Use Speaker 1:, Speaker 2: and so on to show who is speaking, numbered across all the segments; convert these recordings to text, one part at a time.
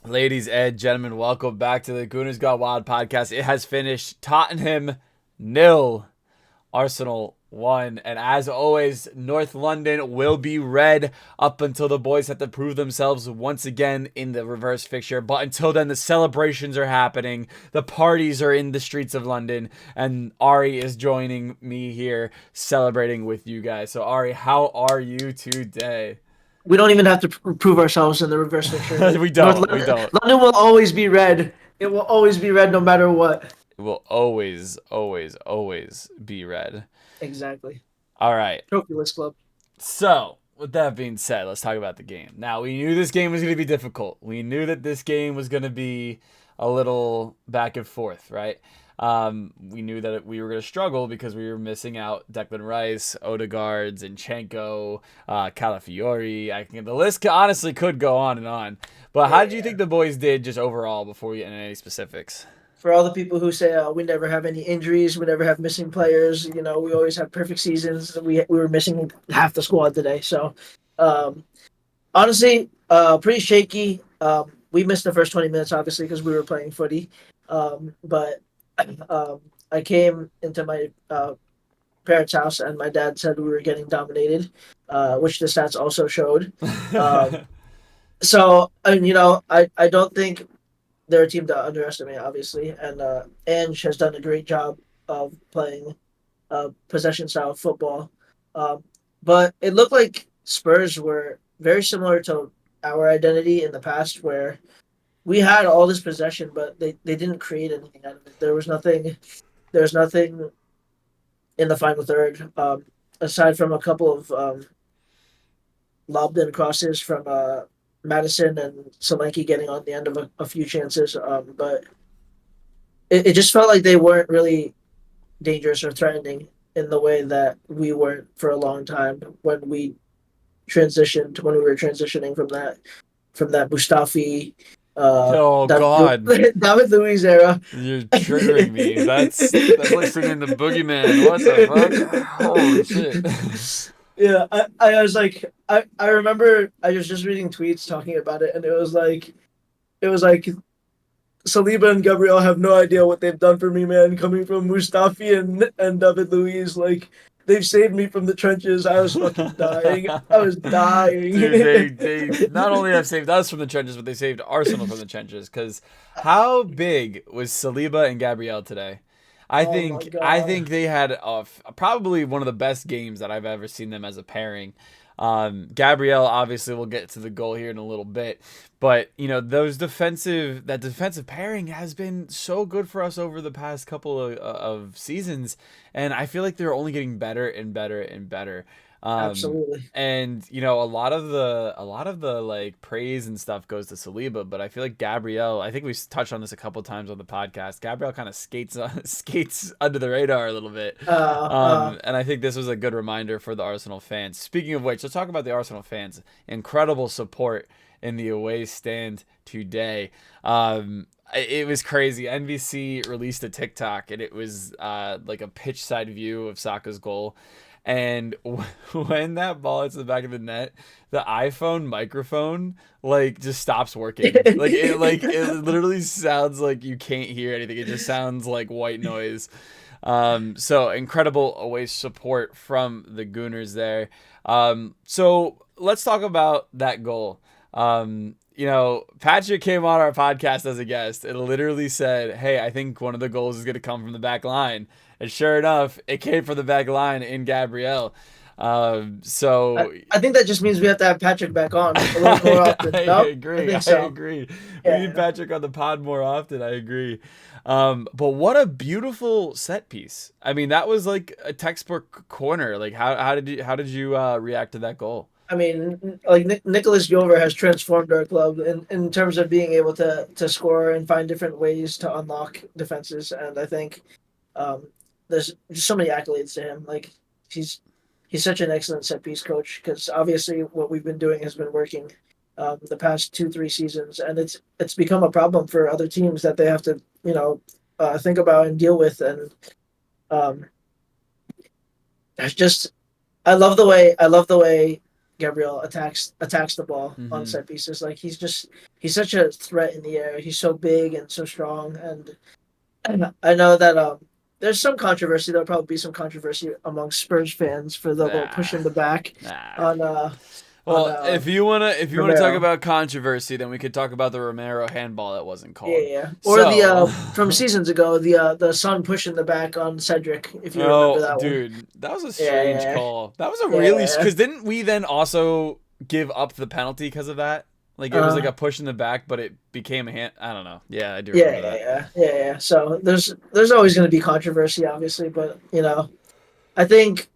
Speaker 1: Ladies and gentlemen, welcome back to the GoonersGoneWild podcast. It has finished Tottenham nil, Arsenal 1. And as always, North London will be red up until the boys have to prove themselves once again in the reverse fixture. But until then, the celebrations are happening. The parties are in the streets of London. And Ari is joining me here celebrating with you guys. So, Ari, how are you today?
Speaker 2: We don't even have to prove ourselves in the reverse picture.
Speaker 1: we
Speaker 2: North
Speaker 1: don't. We
Speaker 2: London,
Speaker 1: don't.
Speaker 2: London will always be red. It will always be red no matter what.
Speaker 1: It will always, always, always be red.
Speaker 2: Exactly.
Speaker 1: All right.
Speaker 2: Trophyless club.
Speaker 1: So, with that being said, let's talk about the game. Now, we knew this game was going to be difficult. We knew that this game was going to be a little back and forth, right? We knew that we were going to struggle because we were missing out Declan Rice, Odegaard, Zinchenko, Calafiori. The list honestly could go on and on. But how did you
Speaker 2: Yeah.
Speaker 1: think the boys did just overall before we get into any specifics?
Speaker 2: For all the people who say we never have any injuries, we never have missing players, we always have perfect seasons. We were missing half the squad today. So, um, honestly, pretty shaky. We missed the first 20 minutes, obviously, because we were playing footy. But I came into my parents' house, and my dad said we were getting dominated, which the stats also showed. Um, so, and I don't think they're a team to underestimate, obviously, and Ange has done a great job of playing possession style football. Um, but it looked like Spurs were very similar to our identity in the past, where we had all this possession, but they didn't create anything out of it. There was nothing. There's nothing in the final third, aside from a couple of lobbed in crosses from Madison and Solanke getting on the end of a few chances. But it just felt like they weren't really dangerous or threatening in the way that we weren't for a long time when we were transitioning from that Mustafi
Speaker 1: Oh God,
Speaker 2: David Luiz era.
Speaker 1: you're triggering me. That's like singing the boogeyman. What the fuck? Holy shit.
Speaker 2: Yeah, I was like I remember I was just reading tweets talking about it, and it was like Saliba and Gabriel have no idea what they've done for me, man. Coming from Mustafi and David Luiz, like they've saved me from the trenches. I was fucking dying. I was
Speaker 1: Dude,
Speaker 2: dying.
Speaker 1: they not only have saved us from the trenches, but they saved Arsenal from the trenches. Because how big was Saliba and Gabriel today? I
Speaker 2: Oh my
Speaker 1: think I
Speaker 2: god.
Speaker 1: think they had probably one of the best games that I've ever seen them as a pairing. Gabrielle obviously will get to the goal here in a little bit, but that defensive pairing has been so good for us over the past couple of seasons, and I feel like they're only getting better and better and better. Um,
Speaker 2: Absolutely.
Speaker 1: and a lot of the like praise and stuff goes to Saliba, but I feel like Gabrielle. I think we touched on this a couple times on the podcast. Gabrielle kind of skates under the radar a little bit,
Speaker 2: Uh, uh,
Speaker 1: and I think this was a good reminder for the Arsenal fans. Speaking of which, let's talk about the Arsenal fans. Incredible support in the away stand today. It was crazy. NBC released a TikTok, and it was like a pitch side view of Saka's goal. And when that ball hits the back of the net, the iPhone microphone like just stops working. It literally sounds like you can't hear anything. It just sounds like white noise. So incredible away support from the Gooners there. So let's talk about that goal. Patrick came on our podcast as a guest and literally said, "Hey, I think one of the goals is going to come from the back line." And sure enough, it came from the back line in Gabrielle. So
Speaker 2: I think that just means we have to have Patrick back on a little more
Speaker 1: I
Speaker 2: often. No, I
Speaker 1: agree.
Speaker 2: think
Speaker 1: I
Speaker 2: so.
Speaker 1: agree. We need
Speaker 2: Yeah.
Speaker 1: Patrick on the pod more often. I agree. But what a beautiful set piece. I mean, that was like a textbook corner. Like how did you react to that goal?
Speaker 2: I mean, like Nicolas Jover has transformed our club in terms of being able to score and find different ways to unlock defenses. And I think um, there's just so many accolades to him. Like he's he's such an excellent set piece coach because obviously what we've been doing has been working the past 2 3 seasons, and it's become a problem for other teams that they have to think about and deal with. And um, it's just I love the way Gabriel attacks the ball on
Speaker 1: Mm-hmm.
Speaker 2: set pieces. Like he's such a threat in the air. He's so big and so strong. And I know that there's some controversy. There'll probably be some controversy among Spurs fans for the little push
Speaker 1: Nah,
Speaker 2: in the back
Speaker 1: nah.
Speaker 2: on on
Speaker 1: Well, if you wanna talk
Speaker 2: Romero.
Speaker 1: about controversy, then we could talk about the Romero handball that wasn't
Speaker 2: Yeah,
Speaker 1: called.
Speaker 2: yeah. Or the
Speaker 1: So,
Speaker 2: from seasons ago, the son pushing the back on Cedric, if you remember
Speaker 1: oh,
Speaker 2: that one.
Speaker 1: dude, that was a
Speaker 2: Yeah,
Speaker 1: strange
Speaker 2: yeah,
Speaker 1: call. That was a
Speaker 2: yeah.
Speaker 1: really
Speaker 2: Yeah.
Speaker 1: because didn't we then also give up the penalty because of that? Like it was like
Speaker 2: Uh,
Speaker 1: a push in the back, but it became a hand. I don't know. Yeah, I do
Speaker 2: yeah,
Speaker 1: remember
Speaker 2: yeah,
Speaker 1: that.
Speaker 2: yeah, yeah, yeah. So there's always going to be controversy, obviously, but I think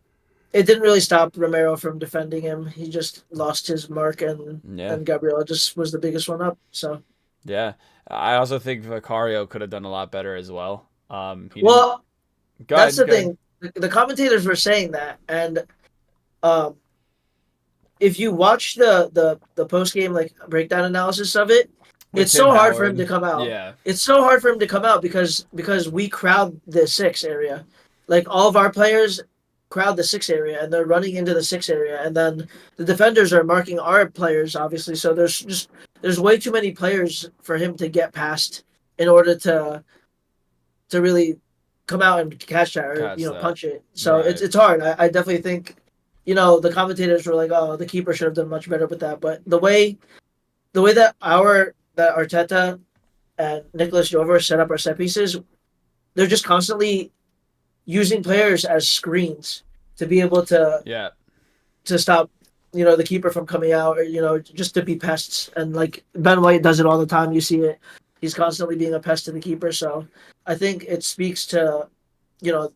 Speaker 2: it didn't really stop Romero from defending him. He just lost his mark,
Speaker 1: Yeah,
Speaker 2: and Gabriel just was the biggest one up. So
Speaker 1: yeah. I also think Vicario could have done a lot better as well. He didn't.
Speaker 2: well,
Speaker 1: Go
Speaker 2: that's
Speaker 1: ahead.
Speaker 2: the
Speaker 1: Go ahead.
Speaker 2: thing. The commentators were saying that, and um, if you watch the post game like breakdown analysis of it,
Speaker 1: With
Speaker 2: it's
Speaker 1: Tim
Speaker 2: so hard for him
Speaker 1: Howard.
Speaker 2: to come out.
Speaker 1: Yeah.
Speaker 2: It's so hard for him to come out because we crowd the six area, like all of our players crowd the six area and they're running into the six area, and then the defenders are marking our players obviously. So there's way too many players for him to get past in order to really come out and catch that or
Speaker 1: Catch that.
Speaker 2: punch it. So it's
Speaker 1: Right.
Speaker 2: it's hard. I definitely think the commentators were like, oh, the keeper should have done much better with that. But the way that Arteta and Nicolas Jover set up our set pieces, they're just constantly using players as screens to be able
Speaker 1: Yeah.
Speaker 2: to stop the keeper from coming out, or just to be pests. And like Ben White does it all the time. You see it. He's constantly being a pest to the keeper. So I think it speaks to you know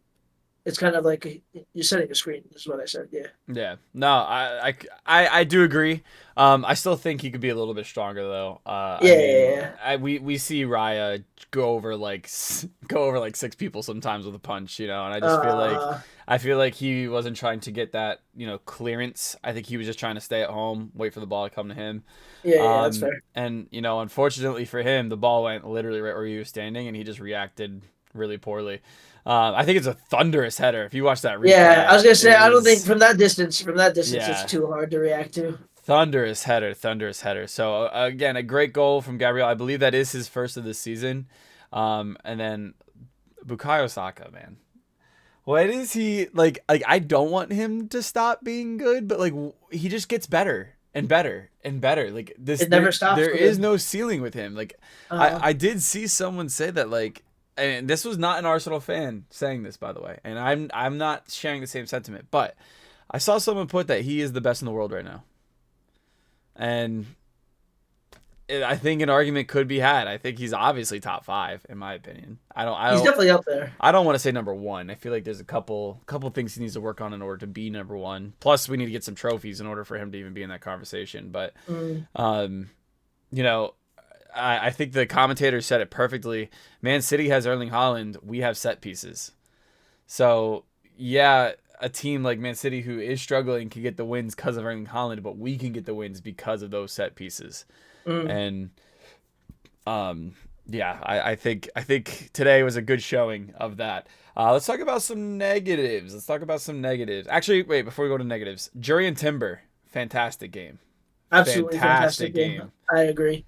Speaker 2: it's kind of like you're setting a screen. Is what I said. Yeah.
Speaker 1: Yeah. No, I do agree. I still think he could be a little bit stronger though. I
Speaker 2: Yeah.
Speaker 1: mean,
Speaker 2: Yeah.
Speaker 1: we see Raya go over like six people sometimes with a punch, and I
Speaker 2: Yeah.
Speaker 1: just feel like he wasn't trying to get that, clearance. I think he was just trying to stay at home, wait for the ball to come to him.
Speaker 2: Yeah. Yeah. That's fair.
Speaker 1: And unfortunately for him, the ball went literally right where he was standing, and he just reacted really poorly. I think it's a thunderous header. If you watch that
Speaker 2: Yeah, I
Speaker 1: replay,
Speaker 2: was gonna say
Speaker 1: it
Speaker 2: I don't think
Speaker 1: was
Speaker 2: from that distance it's
Speaker 1: yeah,
Speaker 2: too hard to react to.
Speaker 1: thunderous header, thunderous header. So again, a great goal from Gabriel. I believe that is his first of the season. And then Bukayo Saka, man. What is he like? Like I don't want him to stop being good, but like he just gets better and better and better. Like this,
Speaker 2: It never
Speaker 1: there
Speaker 2: stops with
Speaker 1: is
Speaker 2: him.
Speaker 1: no ceiling with him. Like
Speaker 2: Uh,
Speaker 1: I did see someone say that like, and this was not an Arsenal fan saying this, by the way, and I'm not sharing the same sentiment, but I saw someone put that he is the best in the world right now, and I think an argument could be had. I think he's obviously top five in my opinion.
Speaker 2: he's definitely up there.
Speaker 1: I don't want to say number one. I feel like there's a couple things he needs to work on in order to be number one. Plus, we need to get some trophies in order for him to even be in that conversation. But,
Speaker 2: Mm.
Speaker 1: um, you know, I think the commentator said it perfectly. Man City has Erling Haaland. We have set pieces. So yeah, a team like Man City who is struggling can get the wins because of Erling Haaland, but we can get the wins because of those set pieces.
Speaker 2: Mm.
Speaker 1: And yeah, I think today was a good showing of that. Let's talk about some negatives. Actually, wait, before we go to negatives, Jury and Timber, fantastic game.
Speaker 2: Absolutely fantastic
Speaker 1: Fantastic
Speaker 2: game.
Speaker 1: game.
Speaker 2: I agree.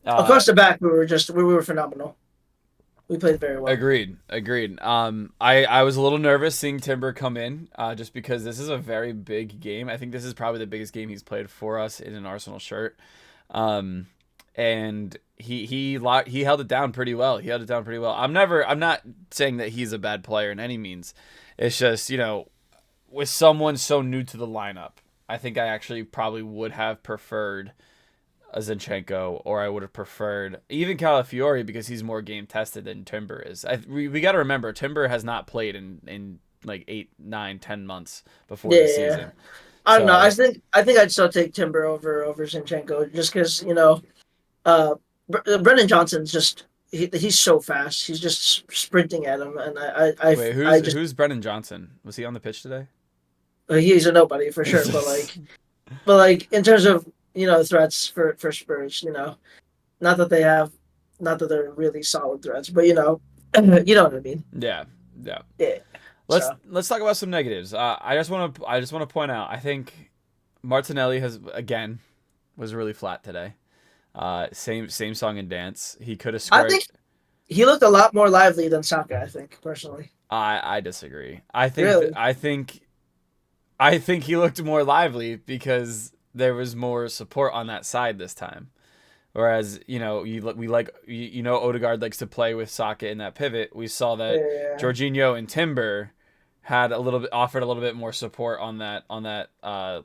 Speaker 1: Uh,
Speaker 2: Across the back, we were phenomenal. We played very well.
Speaker 1: agreed. I was a little nervous seeing Timber come in, just because this is a very big game. I think this is probably the biggest game he's played for us in an Arsenal shirt. Um, and he held it down pretty well. I'm not saying that he's a bad player in any means. It's just, with someone so new to the lineup, I think I actually probably would have preferred a Zinchenko, or I would have preferred even Calafiori because he's more game tested than Timber is. We got to remember Timber has not played in like 8, 9, 10 months before
Speaker 2: Yeah,
Speaker 1: this
Speaker 2: yeah, yeah.
Speaker 1: season.
Speaker 2: I don't know. I
Speaker 1: So
Speaker 2: think I think I'd still take Timber over Zinchenko just because uh, Brennan Johnson's just he's so fast. He's just sprinting at him, and
Speaker 1: wait,
Speaker 2: I just
Speaker 1: who's Brennan Johnson? Was he on the pitch today?
Speaker 2: he's a nobody for sure. But like in terms of threats for Spurs, not that they have, not that they're really solid threats, but you know what I mean.
Speaker 1: Yeah, yeah.
Speaker 2: Yeah.
Speaker 1: Let's
Speaker 2: So
Speaker 1: let's talk about some negatives. I just want to point out. I think Martinelli was really flat today. Same song and dance. He could have
Speaker 2: I
Speaker 1: scored.
Speaker 2: think he looked a lot more lively than Saka. I think personally.
Speaker 1: I disagree. I think
Speaker 2: Really?
Speaker 1: I think he looked more lively because there was more support on that side this time. Whereas Odegaard likes to play with Saka in that pivot. We saw that
Speaker 2: Yeah.
Speaker 1: Jorginho and Timber had offered a little bit more support on that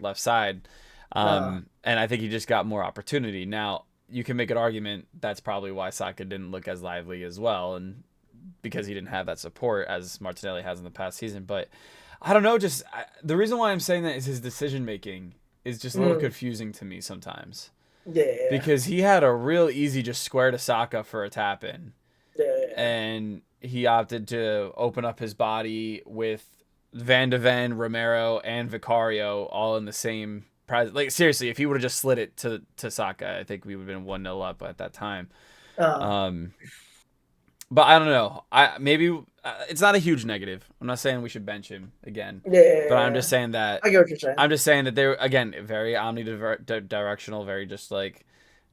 Speaker 1: left side,
Speaker 2: Uh,
Speaker 1: and I think he just got more opportunity. Now you can make an argument that's probably why Saka didn't look as lively as well, and because he didn't have that support as Martinelli has in the past season. But I don't know. The reason why I'm saying that is his decision making is just a little confusing to me sometimes.
Speaker 2: yeah.
Speaker 1: Because he had a real easy just square to Saka for a tap in.
Speaker 2: Yeah.
Speaker 1: And he opted to open up his body with Van de Ven, Romero, and Vicario all in the same prize. Like, seriously, if he would have just slid it to Saka, I think we would have been 1-0 up at that time.
Speaker 2: Uh,
Speaker 1: But I don't know. It's not a huge negative. I'm not saying we should bench him again. But I'm just
Speaker 2: yeah.
Speaker 1: saying that
Speaker 2: I get what you're saying.
Speaker 1: they're again very omnidirectional, very just like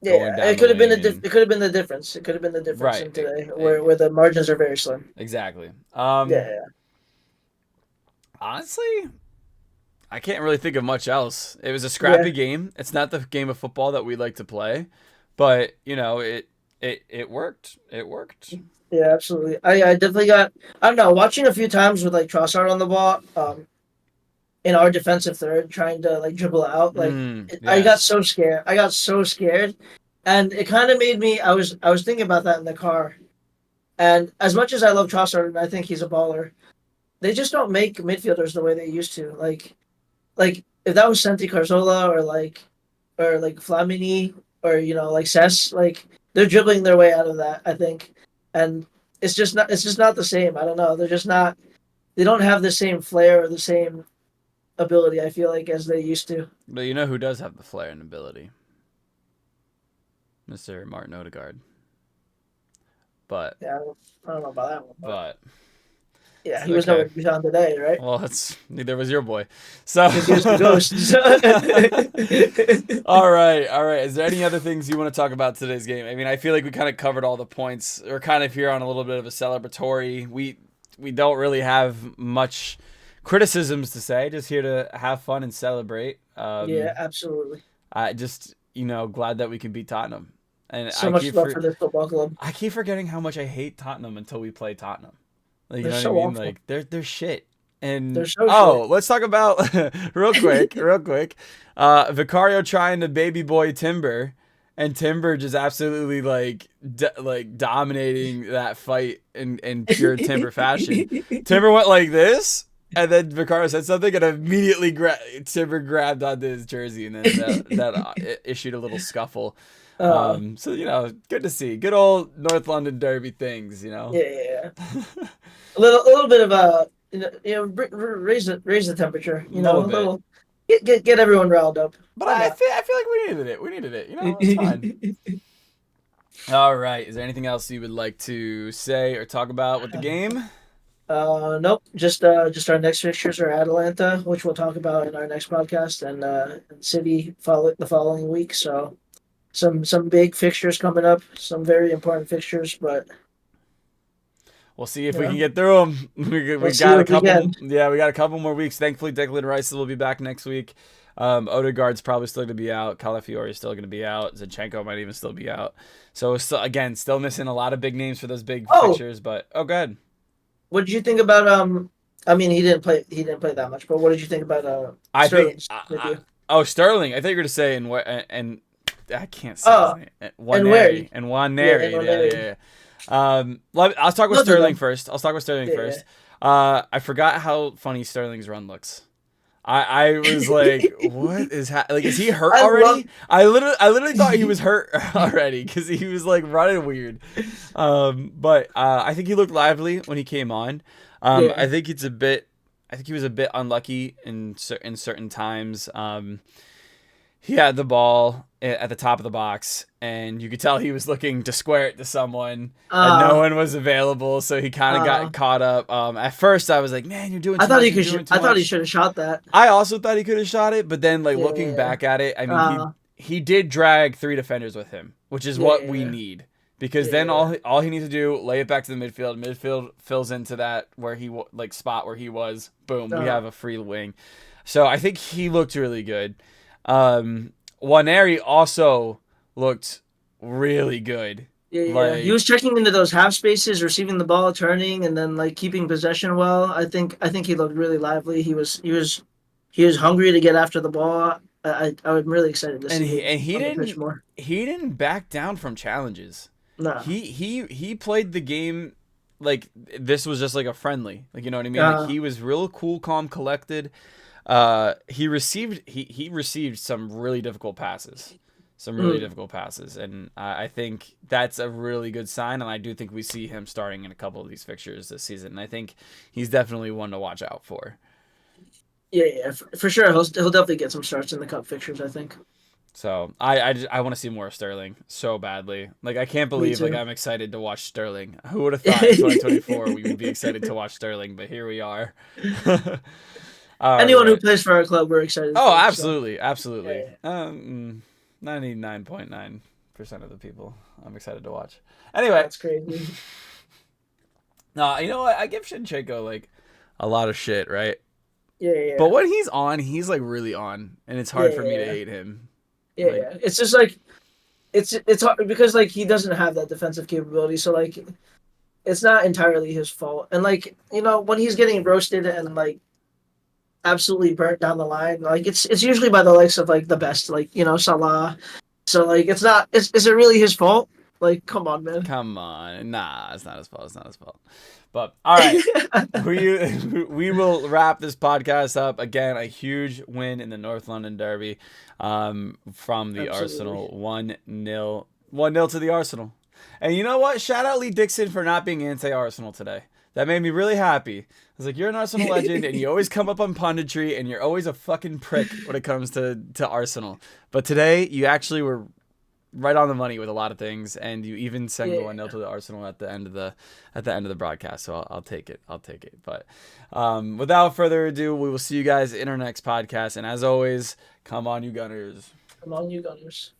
Speaker 1: going
Speaker 2: Yeah,
Speaker 1: down
Speaker 2: it
Speaker 1: the
Speaker 2: could have been
Speaker 1: wing and
Speaker 2: it could have been the difference. It could have been the difference
Speaker 1: right.
Speaker 2: in today, where the margins are very slim.
Speaker 1: Exactly.
Speaker 2: Yeah.
Speaker 1: Honestly, I can't really think of much else. It was a scrappy
Speaker 2: Yeah.
Speaker 1: game. It's not the game of football that we like to play, but it worked. It worked.
Speaker 2: Yeah, absolutely. I definitely got. I don't know. Watching a few times with like Trossard on the ball, in our defensive third, trying to like dribble out, I got
Speaker 1: Yes.
Speaker 2: so scared. I got so scared, and it kind of made me. I was thinking about that in the car, and as much as I love Trossard and I think he's a baller, they just don't make midfielders the way they used to. Like if that was Santi Carzola or like Flamini or like Cess, like they're dribbling their way out of that, I think. And it's just not the same. I don't know. They're just not they don't have the same flair or the same ability, I feel like, as they used to.
Speaker 1: But you know who does have the flair and ability? Mr. Martin Odegaard. But
Speaker 2: Yeah, I don't know about that one, but
Speaker 1: but
Speaker 2: yeah,
Speaker 1: it's
Speaker 2: he was
Speaker 1: okay.
Speaker 2: nowhere to be found today, right?
Speaker 1: Well, neither was your boy. So
Speaker 2: Because he was the ghost.
Speaker 1: all right, all right. Is there any other things you want to talk about today's game? I mean, I feel like we kind of covered all the points. We're kind of here on a little bit of a celebratory. We don't really have much criticisms to say. Just here to have fun and celebrate.
Speaker 2: Yeah, absolutely.
Speaker 1: I just glad that we can beat Tottenham. And
Speaker 2: So much love for this football club.
Speaker 1: I keep forgetting how much I hate Tottenham until we play Tottenham. Like, you
Speaker 2: They're
Speaker 1: know what I
Speaker 2: so
Speaker 1: mean?
Speaker 2: awful.
Speaker 1: Like they're shit.
Speaker 2: They're
Speaker 1: And
Speaker 2: so shit.
Speaker 1: let's talk about real quick. Vicario trying to baby boy Timber, and Timber just absolutely like dominating that fight in pure Timber fashion. Timber went like this, and then Vicario said something, and immediately Timber grabbed onto his jersey, and then that issued a little scuffle.
Speaker 2: uh,
Speaker 1: So good to see. Good old North London Derby things.
Speaker 2: yeah. A little bit of raise the temperature.
Speaker 1: A little
Speaker 2: A
Speaker 1: bit.
Speaker 2: little get everyone riled up.
Speaker 1: But
Speaker 2: Why
Speaker 1: I
Speaker 2: not?
Speaker 1: feel like we needed it. We needed it. It's fine. All right. Is there anything else you would like to say or talk about with the game?
Speaker 2: Nope. Just our next fixtures are Atalanta, which we'll talk about in our next podcast, and City the following week. So some big fixtures coming up, some very important fixtures, but
Speaker 1: We'll see if we can get through them. We
Speaker 2: let's see
Speaker 1: got a
Speaker 2: what we
Speaker 1: couple.
Speaker 2: can.
Speaker 1: Yeah, we got a couple more weeks. Thankfully, Declan Rice will be back next week. Odegaard's probably still going to be out. Calafiori is still going to be out. Zinchenko might even still be out. So still missing a lot of big names for those big fixtures. But go ahead.
Speaker 2: What did you think about I mean, he didn't play that much, but what did you think about
Speaker 1: I think.
Speaker 2: Sterling's debut?
Speaker 1: Sterling. I thought you were going to say and I can't say his name.
Speaker 2: And
Speaker 1: Waneri.
Speaker 2: Wary.
Speaker 1: And
Speaker 2: Yeah,
Speaker 1: Waneri.
Speaker 2: and Waneri.
Speaker 1: Yeah. I'll talk with Sterling first. I'll talk with Sterling first. I forgot how funny Sterling's run looks. I was like, what is like? Is he hurt already? I literally thought he was hurt already because he was like running weird. But I think he looked lively when he came on. I think he was a bit unlucky in certain times. He had the ball at the top of the box, and you could tell he was looking to square it to someone, and no
Speaker 2: Uh,
Speaker 1: one was available, so he kind of got caught up. At first, I was like, "Man, you're doing
Speaker 2: I
Speaker 1: too
Speaker 2: thought
Speaker 1: much.
Speaker 2: he
Speaker 1: You're
Speaker 2: could.
Speaker 1: doing too
Speaker 2: I thought he
Speaker 1: much."
Speaker 2: should have shot that.
Speaker 1: I also thought he could have shot it, but then like
Speaker 2: Yeah,
Speaker 1: looking
Speaker 2: yeah,
Speaker 1: back at it, I mean
Speaker 2: yeah.
Speaker 1: he did drag 3 defenders with him, which is
Speaker 2: Yeah,
Speaker 1: what we
Speaker 2: yeah,
Speaker 1: need. Because then
Speaker 2: yeah,
Speaker 1: all he needs to do, lay it back to the midfield. Midfield fills into that where he like spot where he was. Boom, we have a free wing. So I think he looked really good. Waneri also looked really good.
Speaker 2: yeah. He
Speaker 1: Like,
Speaker 2: was checking into those half spaces, receiving the ball, turning, and then like keeping possession well. I think he looked really lively. He was hungry to get after the ball. I'm really excited to
Speaker 1: and
Speaker 2: see him
Speaker 1: he
Speaker 2: on the pitch
Speaker 1: didn't
Speaker 2: more.
Speaker 1: back down from challenges.
Speaker 2: Nah.
Speaker 1: He played the game like this was just like a friendly. Like, you know what I mean? Like,
Speaker 2: Uh,
Speaker 1: he was real cool, calm, collected. He received some really difficult passes. Some really
Speaker 2: mm,
Speaker 1: difficult passes, and I think that's a really good sign. And I do think we see him starting in a couple of these fixtures this season. And I think he's definitely one to watch out for.
Speaker 2: yeah, for sure. He'll definitely get some starts in the cup fixtures. I think.
Speaker 1: So I want to see more of Sterling so badly. Like, I can't
Speaker 2: Me
Speaker 1: believe like
Speaker 2: too.
Speaker 1: I'm excited to watch Sterling. Who would have thought in 2024 we would be excited to watch Sterling? But here we are. All
Speaker 2: Anyone who
Speaker 1: right.
Speaker 2: plays for our club, we're excited
Speaker 1: Oh,
Speaker 2: for. So
Speaker 1: absolutely, absolutely.
Speaker 2: yeah,
Speaker 1: 99.9% of the people I'm excited to watch. Anyway,
Speaker 2: that's crazy.
Speaker 1: no, you know what? I give Shinchenko like a lot of shit, right? But
Speaker 2: Yeah.
Speaker 1: when he's on, he's like really on, and it's hard for me to
Speaker 2: Yeah.
Speaker 1: hate him. Like,
Speaker 2: Yeah. It's just like it's hard because like he doesn't have that defensive capability, so like it's not entirely his fault. And like when he's getting roasted and like absolutely burnt down the line, like it's usually by the likes of like the best, like Salah. So like it's not. Is it really his fault? Like come on, man.
Speaker 1: come on, nah, it's not his fault. It's not his fault. But all right, we will wrap this podcast up. Again, a huge win in the North London Derby, from the
Speaker 2: Absolutely.
Speaker 1: Arsenal. 1-0 to the Arsenal. And you know what? Shout out Lee Dixon for not being anti-Arsenal today. That made me really happy. I was like, you're an Arsenal legend, and you always come up on punditry, and you're always a fucking prick when it comes to Arsenal. But today, you actually were right on the money with a lot of things, and you even sang the 1-0
Speaker 2: Yeah.
Speaker 1: to the Arsenal at the end of the broadcast. So I'll take it. I'll take it. But without further ado, we will see you guys in our next podcast. And as always, come on, you Gunners.
Speaker 2: Come on, you Gunners.